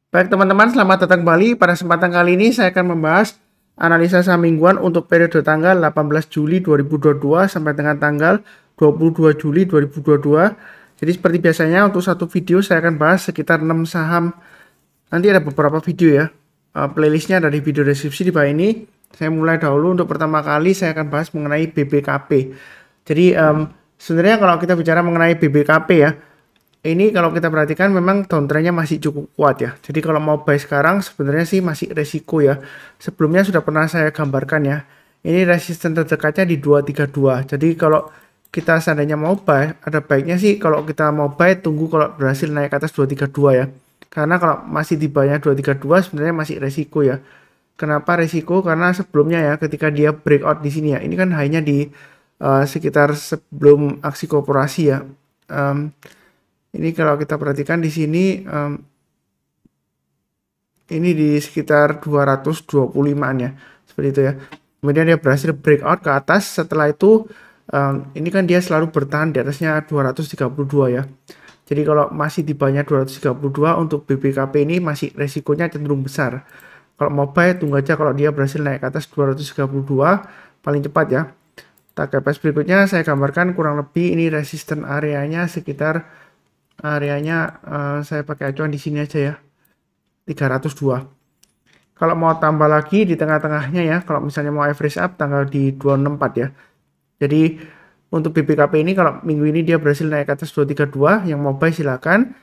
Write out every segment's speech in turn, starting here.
Baik teman-teman, selamat datang kembali. Pada kesempatan kali ini saya akan membahas analisa saham mingguan untuk periode tanggal 18 Juli 2022 sampai dengan tanggal 22 Juli 2022. Jadi seperti biasanya untuk satu video saya akan bahas sekitar 6 saham. Nanti ada beberapa video ya. Playlistnya ada di video deskripsi di bawah ini. Saya mulai dahulu. Untuk pertama kali saya akan bahas mengenai BBKP. Jadi sebenarnya kalau kita bicara mengenai BBKP ya, ini kalau kita perhatikan memang downtrendnya masih cukup kuat ya. Jadi kalau mau buy sekarang sebenarnya sih masih resiko ya. Sebelumnya sudah pernah saya gambarkan ya. Ini resisten terdekatnya di 232. Jadi kalau kita seandainya mau buy, ada baiknya sih kalau kita mau buy tunggu kalau berhasil naik ke atas 232 ya. Karena kalau masih di bawahnya 232 sebenarnya masih resiko ya. Kenapa resiko? Karena sebelumnya ya ketika dia breakout di sini ya. Ini kan hanya di sekitar sebelum aksi korporasi ya. Ini kalau kita perhatikan di sini ini di sekitar 225-an ya. Seperti itu ya. Kemudian dia berhasil breakout ke atas. Setelah itu ini kan dia selalu bertahan di atasnya 232 ya. Jadi kalau masih di bawahnya 232 untuk BBKP ini masih resikonya cenderung besar. Kalau mau buy tunggu aja kalau dia berhasil naik ke atas 232 paling cepat ya. Target price berikutnya saya gambarkan kurang lebih ini resisten areanya sekitar saya pakai acuan di sini aja ya, 302. Kalau mau tambah lagi di tengah-tengahnya ya, kalau misalnya mau average up tanggal di 264 ya. Jadi untuk BBKP ini kalau minggu ini dia berhasil naik ke atas 232, yang mau buy silakan.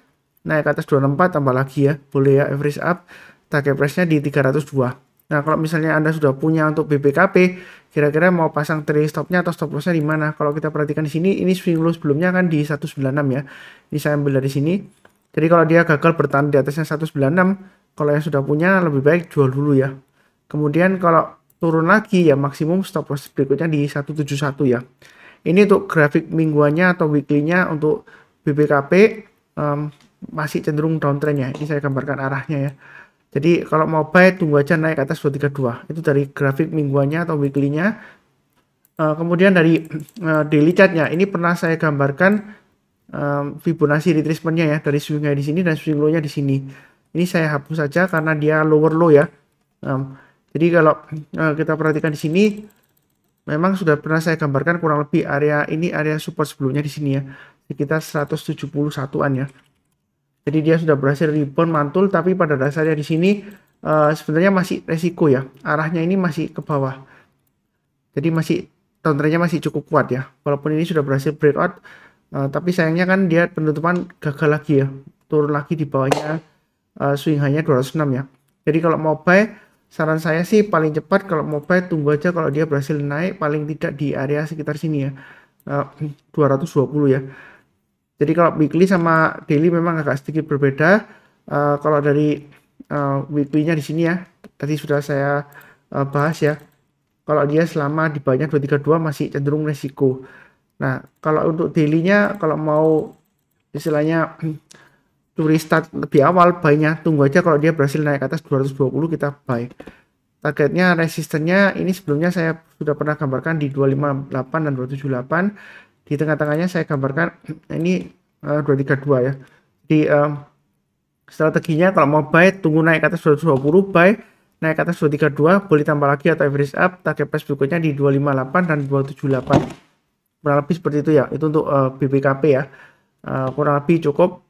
Naik ke atas 264 tambah lagi ya, boleh ya average up. Target price-nya di 302. Nah, kalau misalnya Anda sudah punya untuk BBKP, kira-kira mau pasang trailing stop-nya atau stop loss-nya di mana? Kalau kita perhatikan di sini, ini swing low sebelumnya kan di 196 ya. Ini saya ambil dari sini. Jadi kalau dia gagal bertahan di atasnya 196, kalau yang sudah punya lebih baik jual dulu ya. Kemudian kalau turun lagi ya maksimum stop loss berikutnya di 171 ya. Ini untuk grafik mingguannya atau weekly-nya untuk BBKP masih cenderung downtrend ya. Ini saya gambarkan arahnya ya. Jadi kalau mau buy tunggu aja naik ke atas 232. Itu dari grafik mingguannya atau weekly-nya. Kemudian dari daily chart-nya ini pernah saya gambarkan Fibonacci retracement-nya ya, dari swing high di sini dan swing low-nya di sini. Ini saya hapus saja karena dia lower low ya. Jadi kalau kita perhatikan di sini memang sudah pernah saya gambarkan kurang lebih area ini area support sebelumnya di sini ya, sekitar 171-an ya. Jadi dia sudah berhasil rebound mantul, tapi pada dasarnya di sini sebenarnya masih resiko ya. Arahnya ini masih ke bawah. Jadi masih downtrendnya masih cukup kuat ya. Walaupun ini sudah berhasil breakout, tapi sayangnya kan dia penutupan gagal lagi ya. Turun lagi di bawahnya swing high-nya 206 ya. Jadi kalau mau buy, saran saya sih paling cepat kalau mau buy tunggu aja kalau dia berhasil naik paling tidak di area sekitar sini ya. 220 ya. Jadi kalau weekly sama daily memang agak sedikit berbeda. Kalau dari weekly-nya di sini ya, tadi sudah saya bahas ya. Kalau dia selama di bawahnya 232 masih cenderung resiko. Nah, kalau untuk daily-nya kalau mau istilahnya to restart lebih awal buy-nya, tunggu aja kalau dia berhasil naik ke atas 220 kita buy. Targetnya resistennya ini sebelumnya saya sudah pernah gambarkan di 258 dan 278. Di tengah-tengahnya saya gambarkan ini 232 ya. Jadi strateginya kalau mau buy tunggu naik ke atas 220, buy naik ke atas 232, boleh tambah lagi atau average up. Target price berikutnya di 258 dan 278. Kurang lebih seperti itu ya. Itu untuk BBKP ya. Kurang lebih cukup.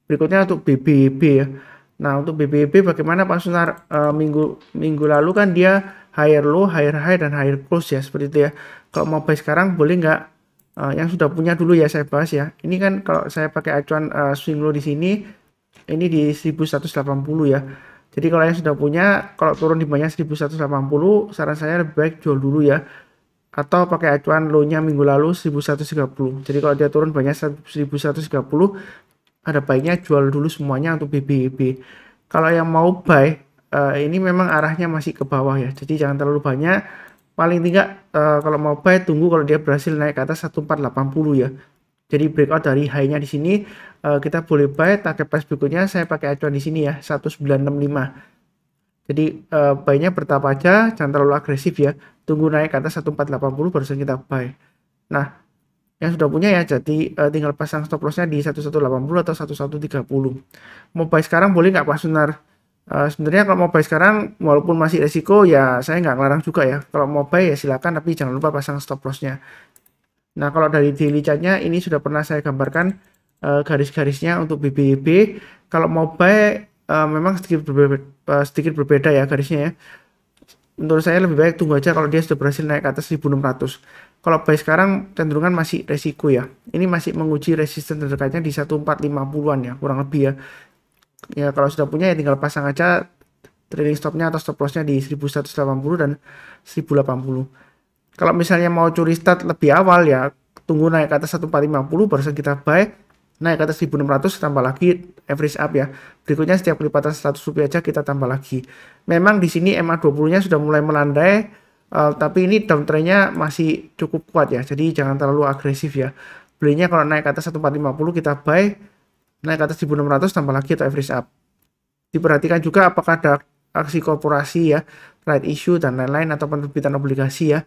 Berikutnya untuk BBB ya. Nah, untuk BBB bagaimana Pak Sunar? Minggu lalu kan dia higher low, higher high dan higher close ya, seperti itu ya. Kalau mau buy sekarang boleh nggak? Yang sudah punya dulu ya saya bahas ya. Ini kan kalau saya pakai acuan swing low di sini, ini di 1180 ya. Jadi kalau yang sudah punya, kalau turun di bawahnya 1180, saran saya lebih baik jual dulu ya. Atau pakai acuan low-nya minggu lalu 1130. Jadi kalau dia turun banyak 1130, ada baiknya jual dulu semuanya untuk BBB. Kalau yang mau buy, ini memang arahnya masih ke bawah ya. Jadi jangan terlalu banyak. Paling tidak kalau mau buy tunggu kalau dia berhasil naik ke atas 1480 ya. Jadi breakout dari high-nya di sini kita boleh buy. Target price berikutnya saya pakai acuan di sini ya 1965. Jadi buy-nya bertahap aja, jangan terlalu agresif ya. Tunggu naik ke atas 1480 baru kita buy. Nah, yang sudah punya ya, jadi tinggal pasang stop lossnya di 1180 atau 1130. Mau buy sekarang boleh nggak Pak Sunar? Sebenarnya kalau mau buy sekarang walaupun masih resiko ya saya nggak ngelarang juga ya. Kalau mau buy ya silakan, tapi jangan lupa pasang stop lossnya. Nah, kalau dari daily chartnya ini sudah pernah saya gambarkan garis-garisnya untuk BBB. Kalau mau buy memang sedikit berbeda ya garisnya ya. Menurut saya lebih baik tunggu aja kalau dia sudah berhasil naik ke atas 1600. Kalau buy sekarang cenderungan masih resiko ya. Ini masih menguji resisten terdekatnya di 1450-an ya, kurang lebih ya. Ya kalau sudah punya ya tinggal pasang aja trailing stopnya atau stop lossnya di 1180 dan 1080. Kalau misalnya mau curi start lebih awal ya tunggu naik ke atas 1450 barusan kita buy, naik ke atas 1600 tambah lagi average up ya. Berikutnya setiap kelipatan 100 rupiah aja kita tambah lagi. Memang di sini MA20-nya sudah mulai melandai, tapi ini downtrendnya masih cukup kuat ya. Jadi jangan terlalu agresif ya. Belinya kalau naik ke atas 1450 kita buy, naik ke atas 1600 tambah lagi atau average up. Diperhatikan juga apakah ada aksi korporasi ya, right issue dan lain-lain atau penerbitan obligasi ya.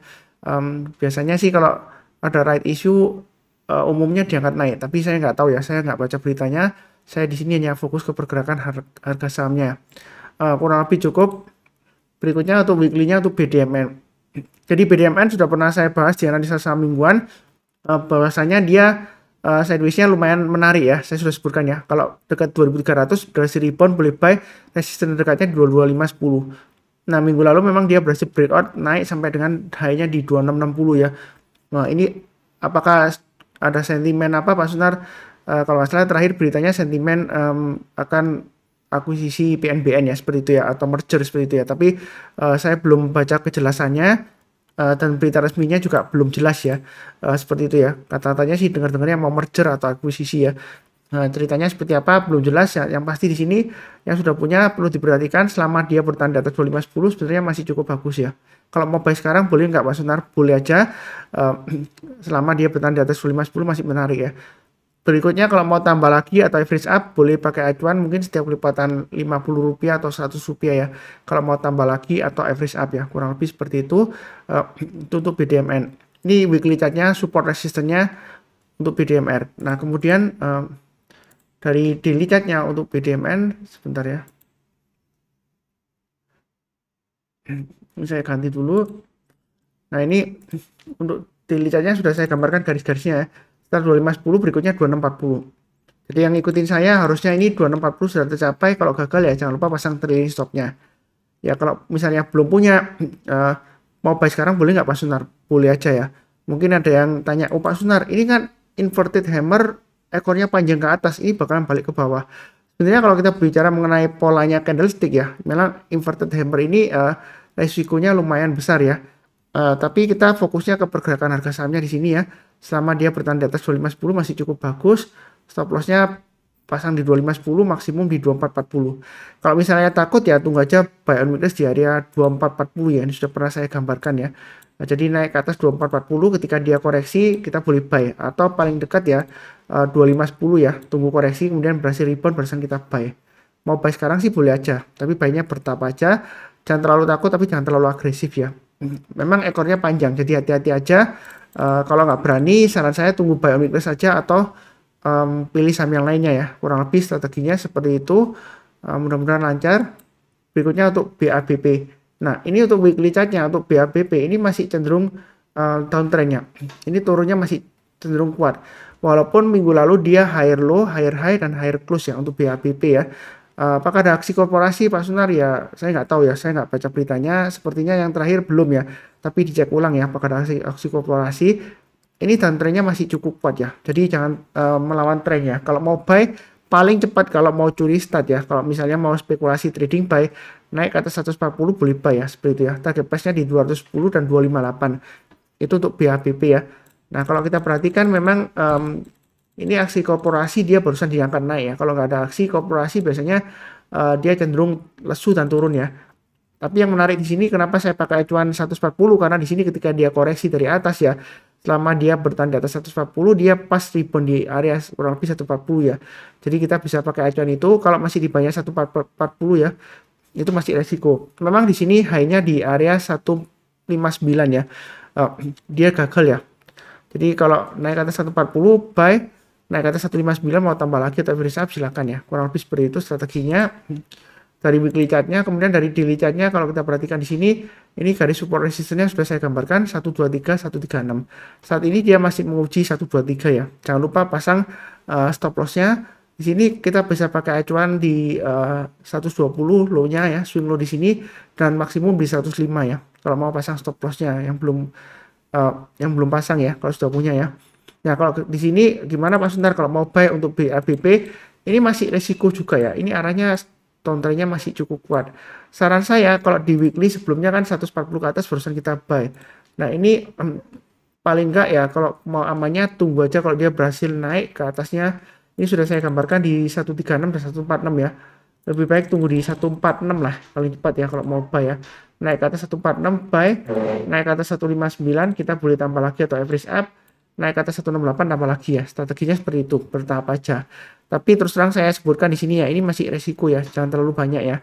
Biasanya sih kalau ada right issue umumnya diangkat naik, tapi saya nggak tahu ya, saya nggak baca beritanya. Saya di sini hanya fokus ke pergerakan harga sahamnya. Kurang lebih cukup. Berikutnya untuk weekly-nya untuk BDMN. Jadi BDMN sudah pernah saya bahas di analisa saham mingguan, bahwasanya dia sideways-nya lumayan menarik ya, saya sudah sebutkan ya. Kalau dekat 2300 berhasil rebound, boleh buy, resisten dekatnya 22510. Nah, minggu lalu memang dia berhasil breakout naik sampai dengan high-nya di 2660 ya. Nah, ini apakah ada sentimen apa Pak Sunar? Kalau nggak salah terakhir beritanya sentimen akan akuisisi PNBN ya seperti itu ya, atau merger seperti itu ya. Tapi saya belum baca kejelasannya. Dan berita resminya juga belum jelas ya, seperti itu ya. Kata-katanya sih dengar-dengarnya mau merger atau akuisisi ya. Nah, ceritanya seperti apa belum jelas ya. Yang pasti di sini yang sudah punya perlu diperhatikan selama dia bertahan di atas 2510 sebenarnya masih cukup bagus ya. Kalau mau buy sekarang boleh nggak Pak Sunar? Boleh aja. Selama dia bertahan di atas 2510 masih menarik ya. Berikutnya kalau mau tambah lagi atau average up boleh pakai acuan mungkin setiap kelipatan Rp50 atau Rp100 ya. Kalau mau tambah lagi atau average up ya, kurang lebih seperti itu. Untuk BDMN. Ini weekly chartnya support resistennya untuk BDMR. Nah kemudian dari daily chartnya untuk BDMN sebentar ya. Ini saya ganti dulu. Nah ini untuk daily chartnya sudah saya gambarkan garis-garisnya ya. Setelah 2510 berikutnya 2640. Jadi yang ngikutin saya harusnya ini 2640 sudah tercapai. Kalau gagal ya jangan lupa pasang trailing stopnya. Ya kalau misalnya belum punya mau buy sekarang boleh nggak Pak Sunar? Boleh aja ya. Mungkin ada yang tanya, oh Pak Sunar ini kan inverted hammer ekornya panjang ke atas, ini bakalan balik ke bawah. Sebenarnya kalau kita bicara mengenai polanya candlestick ya, memang inverted hammer ini resikonya lumayan besar ya. Tapi kita fokusnya ke pergerakan harga sahamnya di sini ya. Selama dia bertahan di atas 2510 masih cukup bagus. Stop lossnya pasang di 2510, maksimum di 2440. Kalau misalnya takut ya tunggu aja buy on weakness di area 2440 ya. Ini sudah pernah saya gambarkan ya. Nah, jadi naik ke atas 2440 ketika dia koreksi kita boleh buy atau paling dekat ya 2510 ya. Tunggu koreksi kemudian berhasil rebound barusan kita buy. Mau buy sekarang sih boleh aja, tapi buy-nya bertahap aja. Jangan terlalu takut tapi jangan terlalu agresif ya. Memang ekornya panjang jadi hati-hati aja. Kalau nggak berani saran saya tunggu buy on weakness saja atau pilih saham yang lainnya ya. Kurang lebih strateginya seperti itu. Mudah-mudahan lancar. Berikutnya untuk BABP. Nah ini untuk weekly chartnya untuk BABP ini masih cenderung downtrendnya. Ini turunnya masih cenderung kuat. Walaupun minggu lalu dia higher low, higher high dan higher close ya untuk BABP ya. Apakah ada aksi korporasi Pak Sunar ya? Saya nggak tahu ya, saya nggak baca beritanya. Sepertinya yang terakhir belum ya. Tapi dicek ulang ya, apakah ada aksi korporasi. Ini downtrendnya masih cukup kuat ya. Jadi jangan melawan tren ya. Kalau mau buy paling cepat kalau mau curi start ya. Kalau misalnya mau spekulasi trading buy naik ke atas 140 boleh buy ya seperti itu ya. Target price-nya di 210 dan 258. Itu untuk BABP ya. Nah kalau kita perhatikan memang ini aksi korporasi dia barusan diangkat naik ya. Kalau nggak ada aksi korporasi biasanya dia cenderung lesu dan turun ya. Tapi yang menarik di sini kenapa saya pakai acuan 140 karena di sini ketika dia koreksi dari atas ya. Selama dia bertahan di atas 140 dia pas rebound di area kurang lebih 140 ya. Jadi kita bisa pakai acuan itu kalau masih di bawah 140 ya. Itu masih resiko. Memang di sini high-nya di area 159 ya. Dia gagal ya. Jadi kalau naik ke atas 140 buy, naik ke atas 159 mau tambah lagi atau average up silakan ya. Kurang lebih seperti itu strateginya dari weekly chartnya. Kemudian dari daily chartnya kalau kita perhatikan di sini, ini garis support resistance-nya sudah saya gambarkan 123 136. Saat ini dia masih menguji 123 ya. Jangan lupa pasang stop loss-nya. Di sini kita bisa pakai acuan di 120 low-nya ya, swing low di sini, dan maksimum di 105 ya. Kalau mau pasang stop loss-nya yang belum pasang ya, kalau sudah punya ya. Nah, kalau di sini gimana Pak Sundar kalau mau buy untuk BABP, ini masih resiko juga ya. Ini arahnya downtrendnya masih cukup kuat. Saran saya kalau di weekly sebelumnya kan 140 ke atas barusan kita buy. Nah, ini paling enggak ya kalau mau amannya tunggu aja kalau dia berhasil naik ke atasnya. Ini sudah saya gambarkan di 136 dan 146 ya. Lebih baik tunggu di 146 lah paling cepat ya kalau mau buy ya. Naik ke atas 146 buy, naik ke atas 159 kita boleh tambah lagi atau average up, naik ke atas 168 tambah lagi ya. Strateginya seperti itu, bertahap aja. Tapi terus terang saya sebutkan di sini ya, ini masih resiko ya, jangan terlalu banyak ya.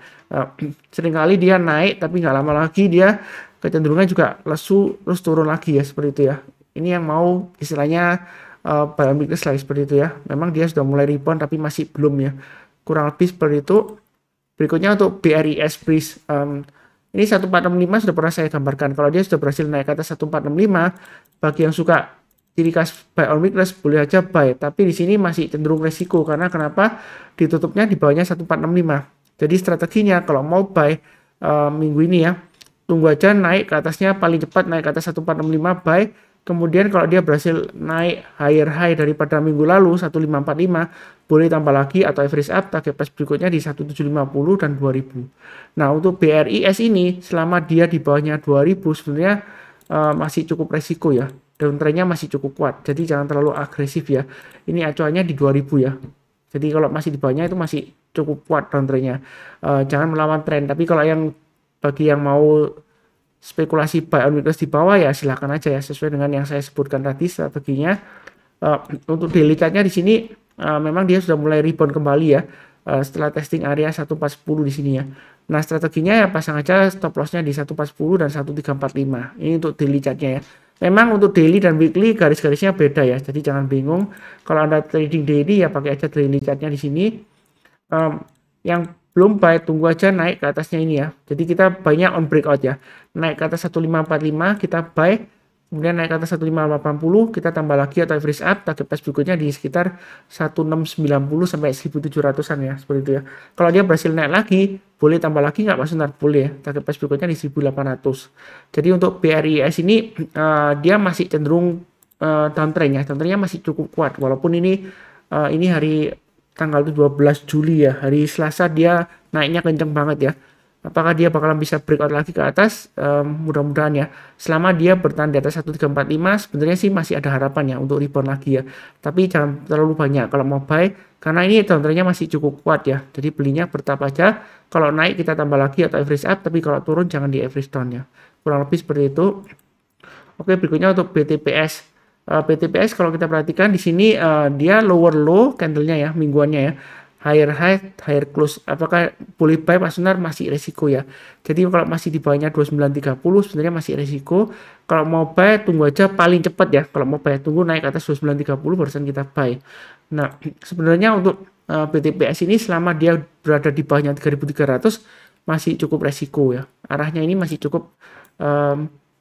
Seringkali dia naik tapi nggak lama lagi dia kecenderungan juga lesu terus turun lagi ya seperti itu ya. Ini yang mau istilahnya buy on weakness lagi seperti itu ya. Memang dia sudah mulai rebound tapi masih belum ya. Kurang lebih seperti itu. Berikutnya untuk BRIS please. Ini 1465 sudah pernah saya gambarkan. Kalau dia sudah berhasil naik ke atas 1465, bagi yang suka ciri khas buy on weakness boleh aja buy. Tapi di sini masih cenderung resiko karena kenapa? Ditutupnya di bawahnya 1465. Jadi strateginya kalau mau buy minggu ini ya, tunggu aja naik ke atasnya paling cepat naik ke atas 1465 buy. Kemudian kalau dia berhasil naik higher high daripada minggu lalu 1545, boleh tambah lagi atau average up target price berikutnya di 1750 dan 2000. Nah, untuk BRIS ini selama dia di bawahnya 2000 sebenarnya masih cukup resiko ya. Downtrendnya masih cukup kuat. Jadi jangan terlalu agresif ya. Ini acuannya di 2000 ya. Jadi kalau masih di bawahnya itu masih cukup kuat downtrendnya. Jangan melawan tren. Tapi kalau yang bagi yang mau spekulasi buy on weakness di bawah ya silakan aja ya sesuai dengan yang saya sebutkan tadi strateginya. Untuk daily chartnya di sini memang dia sudah mulai rebound kembali ya setelah testing area 1410 di sini ya. Nah, strateginya ya pasang aja stop lossnya di 1410 dan 1345. Ini untuk daily chartnya ya. Memang untuk daily dan weekly garis-garisnya beda ya. Jadi jangan bingung. Kalau Anda trading daily ya pakai aja daily chartnya di sini. Yang belum buy tunggu aja naik ke atasnya ini ya. Jadi kita banyak on breakout ya. Naik ke atas 1545 kita buy, kemudian naik ke atas 1580 kita tambah lagi atau average up target price berikutnya di sekitar 1690 sampai 1700-an ya seperti itu ya. Kalau dia berhasil naik lagi boleh tambah lagi nggak Mas Sunar? Boleh ya. Target price berikutnya di 1800. Jadi untuk BRIS ini dia masih cenderung downtrend ya. Downtrendnya masih cukup kuat walaupun ini hari tanggal 12 Juli ya, hari Selasa dia naiknya kenceng banget ya. Apakah dia bakalan bisa breakout lagi ke atas? Mudah-mudahan ya. Selama dia bertahan di atas 1345 sebenarnya sih masih ada harapan ya untuk rebound lagi ya. Tapi jangan terlalu banyak kalau mau buy karena ini downtrendnya masih cukup kuat ya. Jadi belinya bertahap aja. Kalau naik kita tambah lagi atau average up, tapi kalau turun jangan di average down ya. Kurang lebih seperti itu. Oke, berikutnya untuk BTPS. BTPS kalau kita perhatikan di sini dia lower low candlenya ya mingguannya ya, higher high higher close. Apakah boleh buy Pak Sunar? Masih resiko ya. Jadi kalau masih di bawahnya 2930 sebenarnya masih resiko. Kalau mau buy tunggu aja paling cepat ya. Kalau mau buy tunggu naik ke atas 2930 barusan kita buy. Nah, sebenarnya untuk BTPS ini selama dia berada di bawahnya 3300 masih cukup resiko ya. Arahnya ini masih cukup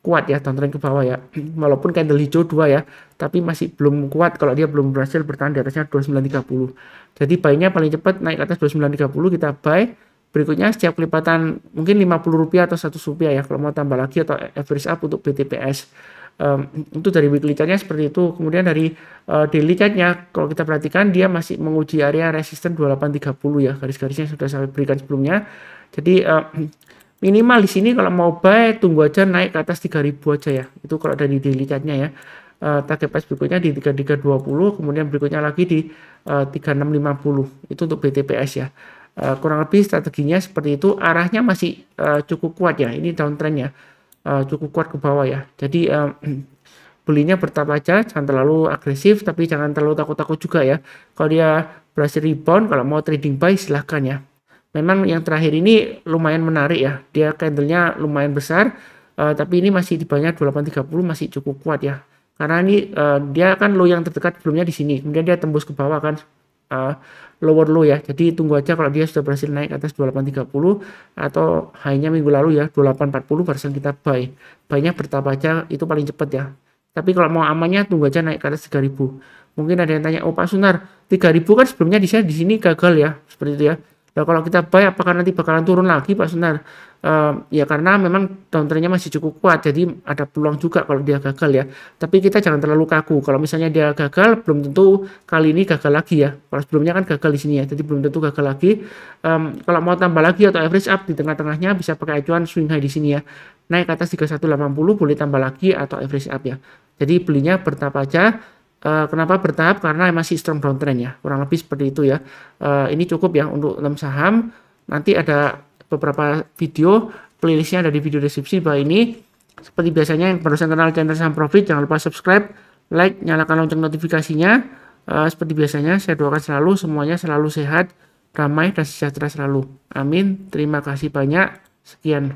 kuat ya downtrend ke bawah ya, walaupun candle hijau 2 ya, tapi masih belum kuat kalau dia belum berhasil bertahan di atasnya 2930. Jadi buy-nya paling cepat naik ke atas 2930 kita buy. Berikutnya setiap kelipatan mungkin Rp50 atau Rp100 ya kalau mau tambah lagi atau average up untuk BTPS. Itu dari weekly chartnya seperti itu. Kemudian dari daily chartnya kalau kita perhatikan dia masih menguji area resisten 2830 ya, garis-garisnya sudah saya berikan sebelumnya. Jadi minimal di sini kalau mau buy tunggu aja naik ke atas 3000 aja ya. Itu kalau dari daily chartnya ya. Target price berikutnya di 3320, kemudian berikutnya lagi di 3650. Itu untuk BTPS ya. Kurang lebih strateginya seperti itu. Arahnya masih cukup kuat ya. Ini downtrendnya cukup kuat ke bawah ya. Jadi belinya bertahap aja, jangan terlalu agresif tapi jangan terlalu takut-takut juga ya. Kalau dia berhasil rebound, kalau mau trading buy silahkan ya. Memang yang terakhir ini lumayan menarik ya. Dia candlenya lumayan besar, tapi ini masih di bawahnya 2830 masih cukup kuat ya. Karena ini dia kan low yang terdekat sebelumnya di sini, kemudian dia tembus ke bawah kan, lower low ya. Jadi tunggu aja kalau dia sudah berhasil naik ke atas 2830 atau high-nya minggu lalu ya 2840 barusan kita buy. Buy-nya bertahap aja, itu paling cepat ya. Tapi kalau mau amannya tunggu aja naik ke atas 3000. Mungkin ada yang tanya, "Oh Pak Sunar, 3000 kan sebelumnya di sini gagal ya." Seperti itu ya. Nah, kalau kita buy apakah nanti bakalan turun lagi Pak Sunar? Ya karena memang downtrend-nya masih cukup kuat, jadi ada peluang juga kalau dia gagal ya. Tapi kita jangan terlalu kaku. Kalau misalnya dia gagal, belum tentu kali ini gagal lagi ya. Kalau sebelumnya kan gagal di sini ya, jadi belum tentu gagal lagi. Kalau mau tambah lagi atau average up di tengah-tengahnya bisa pakai acuan swing high di sini ya. Naik ke atas 3180 boleh tambah lagi atau average up ya. Jadi belinya bertahap aja. Kenapa bertahap? Karena masih strong downtrend ya, kurang lebih seperti itu ya. Ini cukup ya untuk 6 saham. Nanti ada beberapa video, playlistnya ada di video deskripsi bawah ini. Seperti biasanya yang barusan kenal channel Saham Profit, jangan lupa subscribe, like, nyalakan lonceng notifikasinya. Seperti biasanya saya doakan selalu semuanya selalu sehat, damai dan sejahtera selalu. Amin. Terima kasih banyak. Sekian.